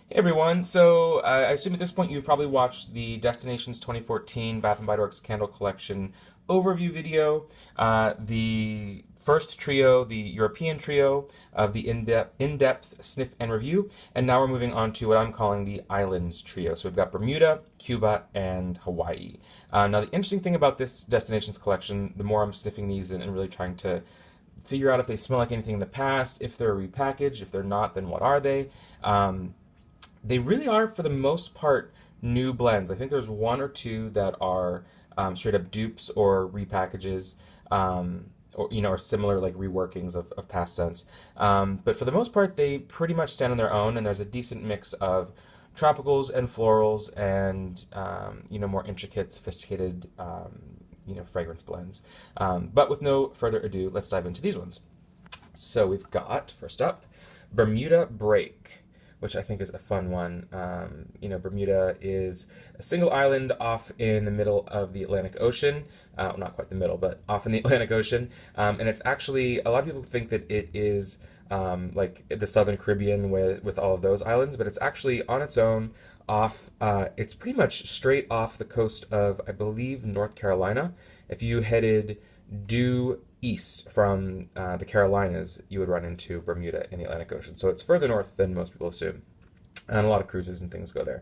Hey everyone, so I assume at this point you've probably watched the Destinations 2014 Bath & Body Works Candle Collection overview video, the first trio, the European trio of the in-depth sniff and review, and now we're moving on to what I'm calling the Islands trio. So we've got Bermuda, Cuba, and Hawaii. Now the interesting thing about this Destinations collection, the more I'm sniffing these and really trying to figure out if they smell like anything in the past, if they're repackaged, if they're not, then what are they? They really are, for the most part, new blends. I think there's one or two that are straight up dupes or repackages, or or similar like reworkings of past scents. But for the most part, they pretty much stand on their own, and there's a decent mix of tropicals and florals and more intricate, sophisticated fragrance blends. But with no further ado, let's dive into these ones. So we've got first up Bermuda Break, which I think is a fun one. Bermuda is a single island off in the middle of the Atlantic Ocean. Well, not quite the middle, but off in the Atlantic Ocean. And it's actually, a lot of people think that it is like the Southern Caribbean with all of those islands, but it's actually on its own off, it's pretty much straight off the coast of, I believe, North Carolina. If you headed due east from the Carolinas, you would run into Bermuda in the Atlantic Ocean. So it's further north than most people assume. And a lot of cruises and things go there.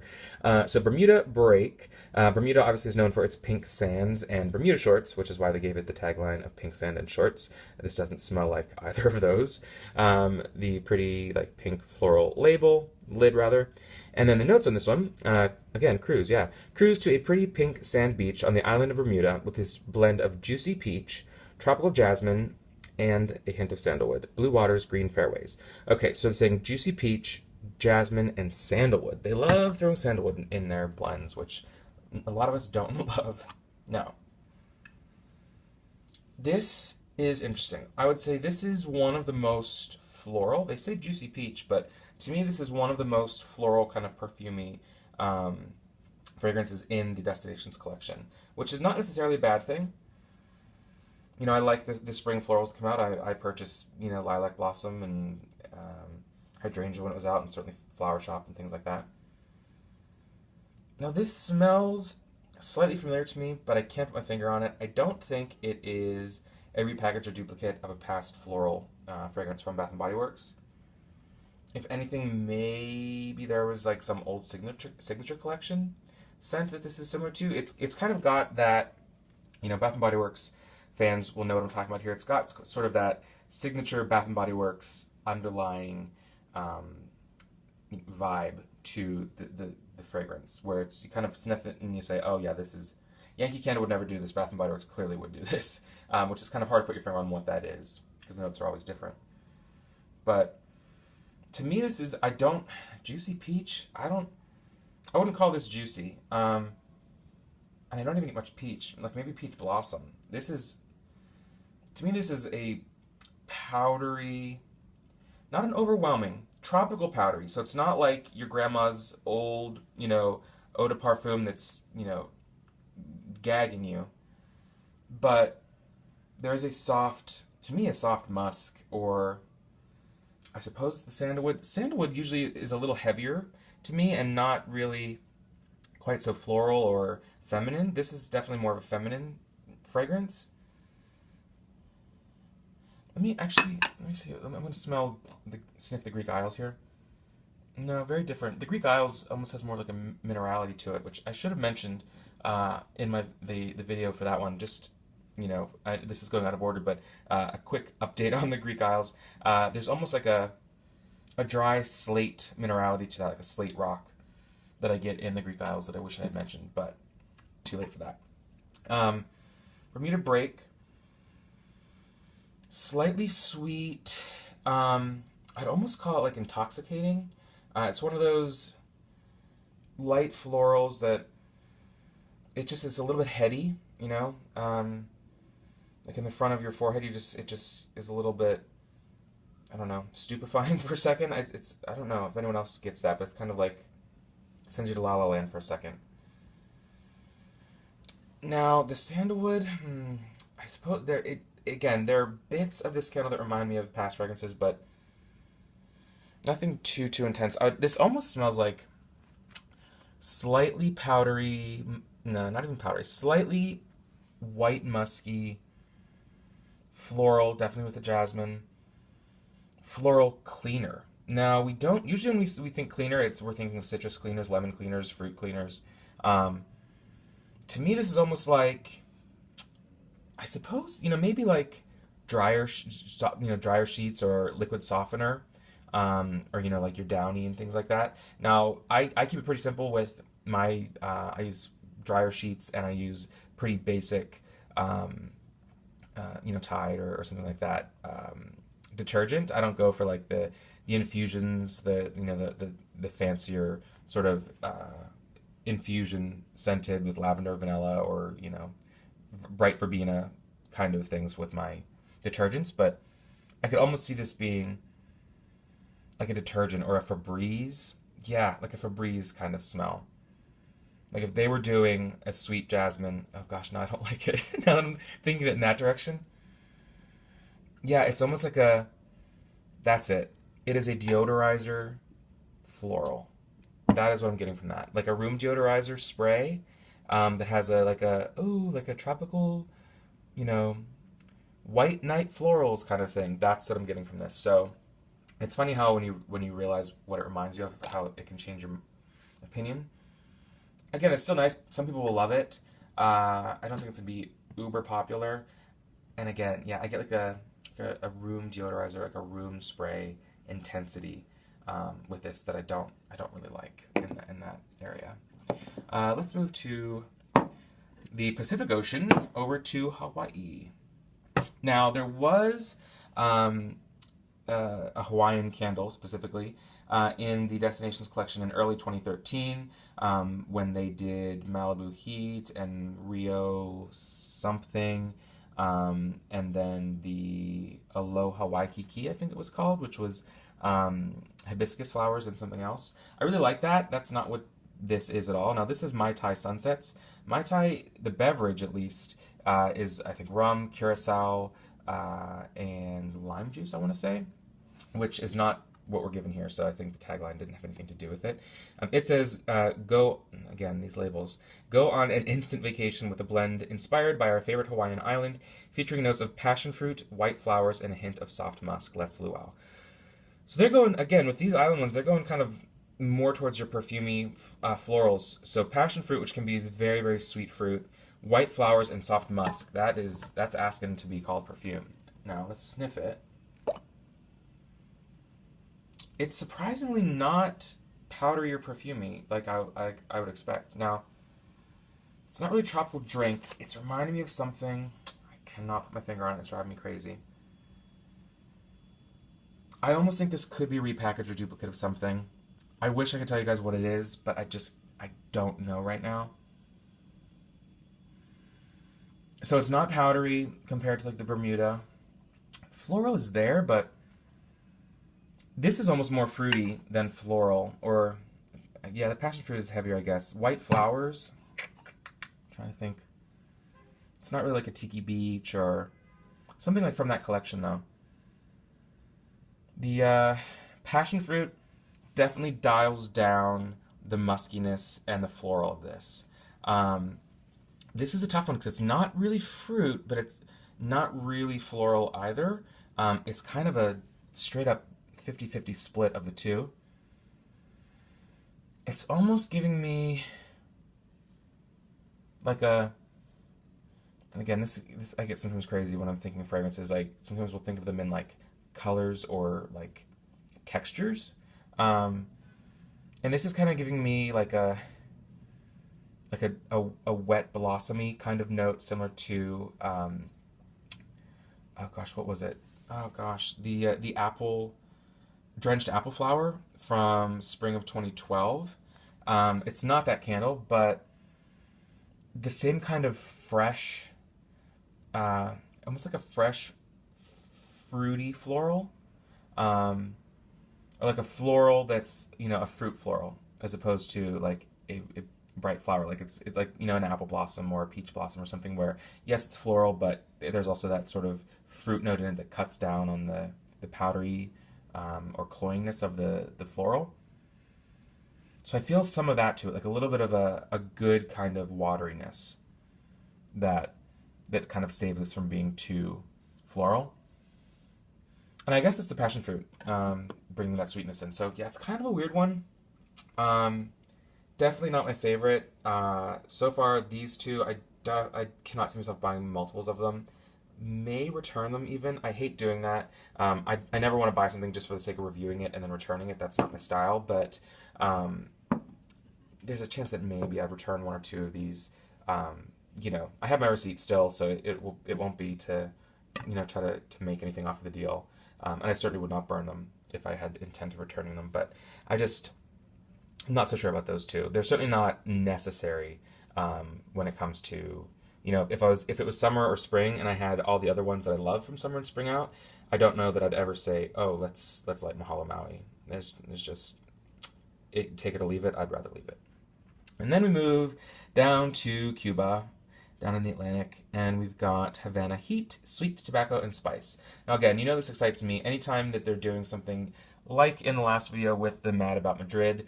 So Bermuda Break. Bermuda obviously is known for its pink sands and Bermuda shorts, which is why they gave it the tagline of pink sand and shorts. This doesn't smell like either of those. The pretty like pink floral lid rather. And then the notes on this one, again, cruise, yeah. Cruise to a pretty pink sand beach on the island of Bermuda with this blend of juicy peach, tropical jasmine, and a hint of sandalwood. Blue waters, green fairways. Okay, so they're saying juicy peach, jasmine, and sandalwood. They love throwing sandalwood in their blends, which a lot of us don't love. Now, this is interesting. I would say this is one of the most floral. They say juicy peach, but to me, this is one of the most floral, kind of perfumey fragrances in the Destinations collection, which is not necessarily a bad thing. I like the spring florals that come out. I purchased, lilac blossom and hydrangea when it was out, and certainly flower shop and things like that. Now this smells slightly familiar to me, but I can't put my finger on it. I don't think it is a repackaged or duplicate of a past floral fragrance from Bath & Body Works. If anything, maybe there was like some old signature collection scent that this is similar to. It's kind of got that, Bath & Body Works fans will know what I'm talking about here. It's got sort of that signature Bath & Body Works underlying vibe to the fragrance, where you kind of sniff it and you say, oh yeah, this is, Yankee Candle would never do this, Bath & Body Works clearly would do this, which is kind of hard to put your finger on what that is, because the notes are always different. But to me, this is, juicy peach, I wouldn't call this juicy. And I don't even get much peach, like maybe peach blossom. To me, this is a powdery, not an overwhelming, tropical powdery. So it's not like your grandma's old, eau de parfum that's, gagging you. But there's to me, a soft musk, or I suppose it's the sandalwood. Sandalwood usually is a little heavier to me and not really quite so floral or feminine. This is definitely more of a feminine fragrance. Let me see. I'm going to sniff the Greek Isles here. No, very different. The Greek Isles almost has more like a minerality to it, which I should have mentioned in the video for that one. Just, this is going out of order, but a quick update on the Greek Isles. There's almost like a dry slate minerality to that, like a slate rock that I get in the Greek Isles that I wish I had mentioned, but too late for that. Bermuda Break. Slightly sweet. I'd almost call it like intoxicating. It's one of those light florals that it just is a little bit heady, like in the front of your forehead. It just is a little bit, I don't know, stupefying for a second. I don't know if anyone else gets that, but it's kind of like it sends you to La La Land for a second. Now the sandalwood, I suppose there are bits of this candle that remind me of past fragrances, but Nothing too intense. This almost smells like slightly powdery. No, not even powdery. Slightly white musky, floral, definitely with the jasmine. Floral cleaner. Now we don't usually when we think cleaner, we're thinking of citrus cleaners, lemon cleaners, fruit cleaners. Um, to me, this is almost like I suppose maybe like drier sheets or liquid softener, or like your Downy and things like that. Now I keep it pretty simple with my I use dryer sheets and I use pretty basic Tide or something like that detergent. I don't go for like the infusions, the fancier sort of infusion scented with lavender, vanilla, or bright verbena kind of things with my detergents. But I could almost see this being like a detergent or a Febreze. Yeah, like a Febreze kind of smell. Like if they were doing a sweet jasmine. Oh gosh, no, I don't like it. Now that I'm thinking of it in that direction. Yeah, it's almost like a. That's it. It is a deodorizer floral. That is what I'm getting from that. Like a room deodorizer spray that has like a tropical, you know, white night florals kind of thing. That's what I'm getting from this. So it's funny how when you realize what it reminds you of, how it can change your opinion. Again, it's still nice. Some people will love it. I don't think it's gonna be uber popular. And again, yeah, I get like a room deodorizer, like a room spray intensity with this that I don't really like in that area. Let's move to the Pacific Ocean over to Hawaii. Now there was a Hawaiian candle specifically in the Destinations collection in early 2013 when they did Malibu Heat and Rio something. And then the Aloha Waikiki, I think it was called, which was hibiscus flowers and something else. I really like that. That's not what this is at all. Now, this is Mai Tai Sunsets. Mai Tai, the beverage at least, is, I think, rum, curacao, and lime juice, I want to say, which is not what we're given here, so I think the tagline didn't have anything to do with it. It says, again, these labels, go on an instant vacation with a blend inspired by our favorite Hawaiian island, featuring notes of passion fruit, white flowers, and a hint of soft musk. Let's luau. So they're going, again, with these island ones, they're going kind of more towards your perfumey florals. So passion fruit, which can be very, very sweet fruit, white flowers, and soft musk. That's asking to be called perfume. Now, let's sniff it. It's surprisingly not powdery or perfumey like I would expect. Now, it's not really a tropical drink. It's reminding me of something. I cannot put my finger on it. It's driving me crazy. I almost think this could be a repackaged or duplicate of something. I wish I could tell you guys what it is, but I don't know right now. So it's not powdery compared to like the Bermuda. Floral is there, but this is almost more fruity than floral, or yeah, the passion fruit is heavier, I guess. White flowers. I'm trying to think. It's not really like a Tiki Beach or something like from that collection, though. The passion fruit definitely dials down the muskiness and the floral of this. This is a tough one because it's not really fruit, but it's not really floral either. It's kind of a straight up 50-50 split of the two. It's almost giving me like and again, this I get sometimes crazy when I'm thinking of fragrances. Like sometimes we'll think of them in like colors or like textures. And this is kind of giving me like a wet blossomy kind of note, similar to oh gosh, what was it? Oh gosh, the apple drenched apple flower from spring of 2012. It's not that candle, but the same kind of fresh, almost like a fresh, fruity floral, or like a floral that's a fruit floral as opposed to like a bright flower, like it's like an apple blossom or a peach blossom or something where yes it's floral, but there's also that sort of fruit note in it that cuts down on the powdery or cloyingness of the floral. So I feel some of that to it, like a little bit of a good kind of wateriness that kind of saves us from being too floral. And I guess it's the passion fruit bringing that sweetness in. So yeah, it's kind of a weird one. Definitely not my favorite. So far, these two, I cannot see myself buying multiples of them. May return them even. I hate doing that. I never want to buy something just for the sake of reviewing it and then returning it. That's not my style. But there's a chance that maybe I'd return one or two of these. You know, I have my receipt still, so it won't be to, you know, try to make anything off of the deal. And I certainly would not burn them if I had intent of returning them. But I'm not so sure about those two. They're certainly not necessary when it comes to, you know, if it was summer or spring and I had all the other ones that I love from summer and spring out, I don't know that I'd ever say, oh, let's light Mahalo Maui. There's just take it or leave it. I'd rather leave it. And then we move down to Cuba, down in the Atlantic, and we've got Havana Heat, sweet tobacco and spice. Now again, you know this excites me. Anytime that they're doing something like in the last video with the About Madrid,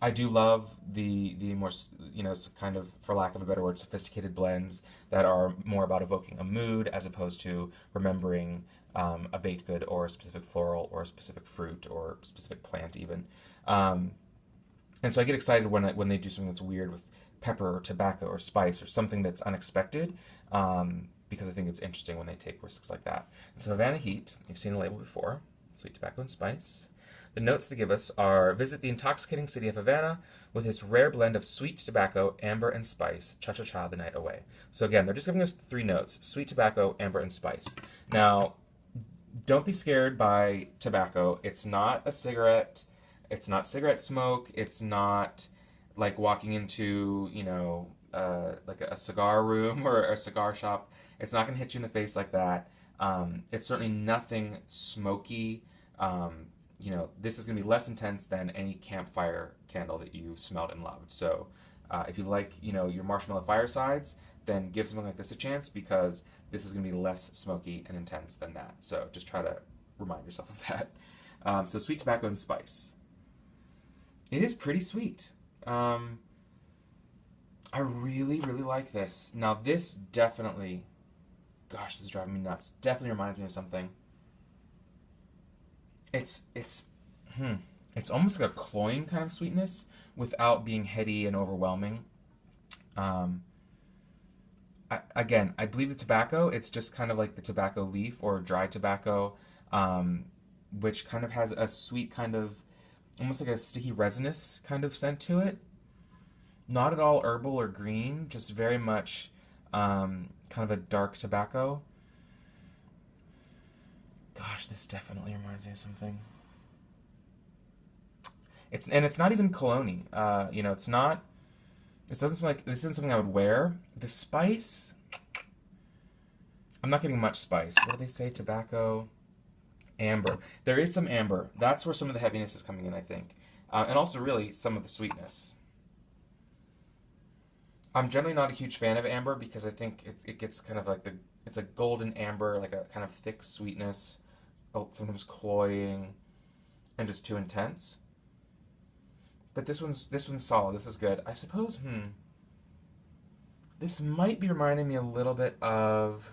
I do love the more, you know, kind of, for lack of a better word, sophisticated blends that are more about evoking a mood as opposed to remembering a baked good or a specific floral or a specific fruit or specific plant even. And so I get excited when they do something that's weird with pepper or tobacco or spice or something that's unexpected, because I think it's interesting when they take risks like that. And so Havana Heat, you've seen the label before, sweet tobacco and spice. The notes they give us are, visit the intoxicating city of Havana with its rare blend of sweet tobacco, amber, and spice, cha-cha-cha the night away. So again, they're just giving us 3 notes, sweet tobacco, amber, and spice. Now, don't be scared by tobacco. It's not a cigarette. It's not cigarette smoke. It's not like walking into, you know, like a cigar room or a cigar shop. It's not going to hit you in the face like that. It's certainly nothing smoky. You know, this is going to be less intense than any campfire candle that you've smelled and loved. So if you like, you know, your marshmallow firesides, then give something like this a chance, because this is going to be less smoky and intense than that. So just try to remind yourself of that. So sweet tobacco and spice. It is pretty sweet. I really, really like this. Now this definitely, gosh, this is driving me nuts. Definitely reminds me of something. It's almost like a cloying kind of sweetness without being heady and overwhelming. Again, I believe the tobacco, it's just kind of like the tobacco leaf or dry tobacco, which kind of has a sweet kind of, almost like a sticky resinous kind of scent to it. Not at all herbal or green, just very much kind of a dark tobacco. Gosh, this definitely reminds me of something. It's not even cologne. You know, it's not. This doesn't smell like. This isn't something I would wear. The spice. I'm not getting much spice. What do they say? Tobacco, amber. There is some amber. That's where some of the heaviness is coming in, I think, and also really some of the sweetness. I'm generally not a huge fan of amber because I think it gets kind of like it's a golden amber, like a kind of thick sweetness, sometimes cloying, and just too intense. But this one's solid. This is good. I suppose, this might be reminding me a little bit of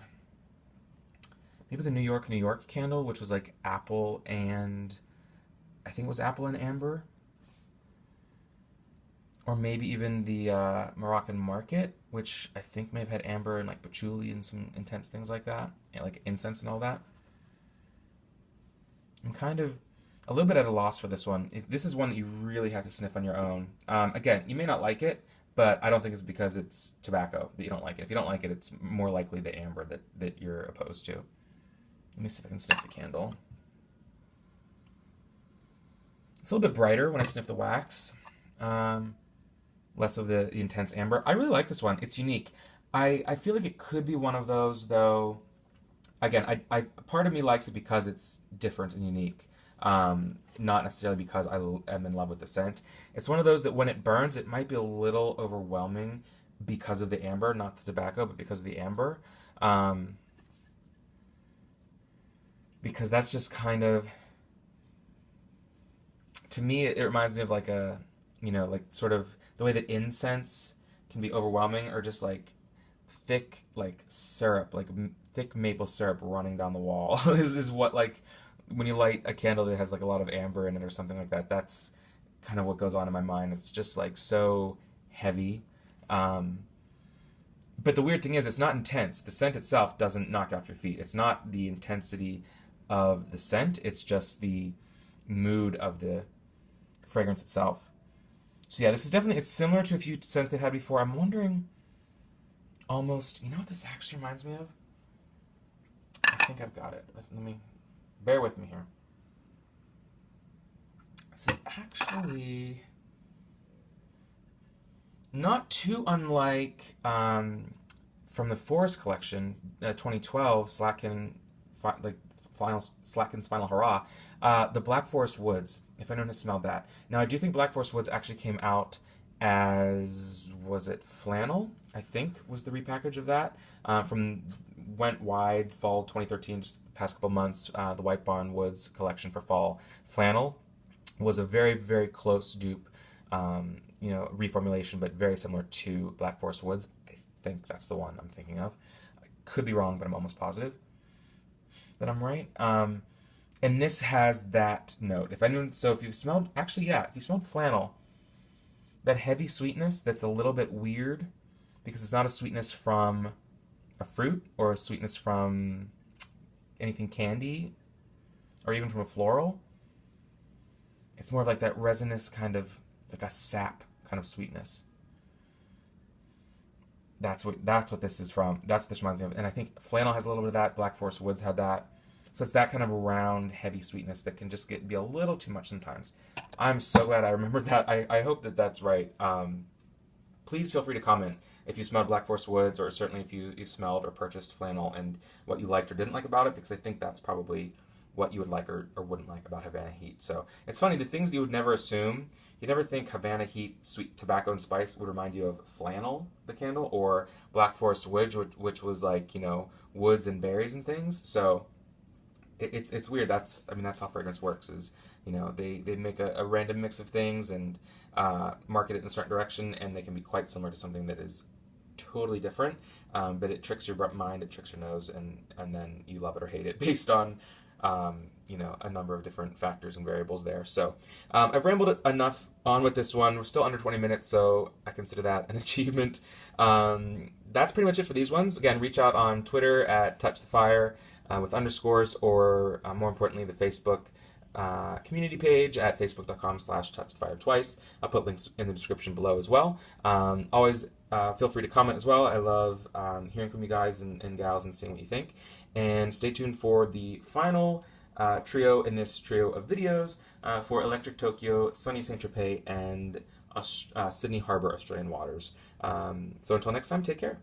maybe the New York candle, which was like apple and, I think it was apple and amber. Or maybe even the Moroccan Market, which I think may have had amber and like patchouli and some intense things like that, and like incense and all that. I'm kind of a little bit at a loss for this one. This is one that you really have to sniff on your own. Again, you may not like it, but I don't think it's because it's tobacco that you don't like it. If you don't like it, it's more likely the amber that you're opposed to. Let me see if I can sniff the candle. It's a little bit brighter when I sniff the wax. Less of the intense amber. I really like this one. It's unique. I feel like it could be one of those, though. Again, I part of me likes it because it's different and unique, not necessarily because I am in love with the scent. It's one of those that when it burns, it might be a little overwhelming because of the amber, not the tobacco, but because of the amber. Because that's just kind of, to me, it reminds me of like a, like sort of the way that incense can be overwhelming, or just like thick, like syrup, like thick maple syrup running down the wall is what, like, when you light a candle that has like a lot of amber in it or something like that. That's kind of what goes on in my mind. It's just like so heavy. Um, but the weird thing is, it's not intense. The scent itself doesn't knock off your feet. It's not the intensity of the scent. It's just the mood of the fragrance itself. So yeah, this is definitely, it's similar to a few scents they've had before. I'm wondering, almost, you know what this actually reminds me of? I think I've got it. Let me, bear with me here. This is actually not too unlike from the Forest Collection, 2012, Slacken's Final Hurrah, the Black Forest Woods, if anyone has smelled that. Now, I do think Black Forest Woods actually came out as, was it flannel? I think was the repackage of that. Went wide fall 2013, just the past couple months. The White Barn Woods collection for fall flannel was a very, very close dupe, reformulation, but very similar to Black Forest Woods. I think that's the one I'm thinking of. I could be wrong, but I'm almost positive that I'm right. And this has that note. If you've smelled, actually, yeah, if you smelled flannel, that heavy sweetness that's a little bit weird, because it's not a sweetness from a fruit or a sweetness from anything candy or even from a floral. It's more of like that resinous kind of, like a sap kind of sweetness. That's what this is from. That's what this reminds me of. And I think flannel has a little bit of that. Black Forest Woods had that. So it's that kind of round, heavy sweetness that can just be a little too much sometimes. I'm so glad I remembered that. I hope that that's right. Please feel free to comment if you smelled Black Forest Woods, or certainly if you've smelled or purchased flannel and what you liked or didn't like about it, because I think that's probably what you would like or wouldn't like about Havana Heat. So it's funny, the things you would never assume. You'd never think Havana Heat sweet tobacco and spice would remind you of flannel, the candle, or Black Forest Woods, which was like, woods and berries and things. So it's weird. That's how fragrance works. Is they make a random mix of things and market it in a certain direction, and they can be quite similar to something that is totally different. But it tricks your mind, it tricks your nose, and then you love it or hate it based on a number of different factors and variables there. So I've rambled enough on with this one. We're still under 20 minutes, so I consider that an achievement. That's pretty much it for these ones. Again, reach out on Twitter at TouchTheFire with underscores, or more importantly, the Facebook community page at facebook.com/TouchTheFireTwice. I'll put links in the description below as well. Always feel free to comment as well. I love hearing from you guys and gals and seeing what you think. And stay tuned for the final trio in this trio of videos for Electric Tokyo, Sunny Saint-Tropez, and Sydney Harbor Australian waters. So until next time, take care.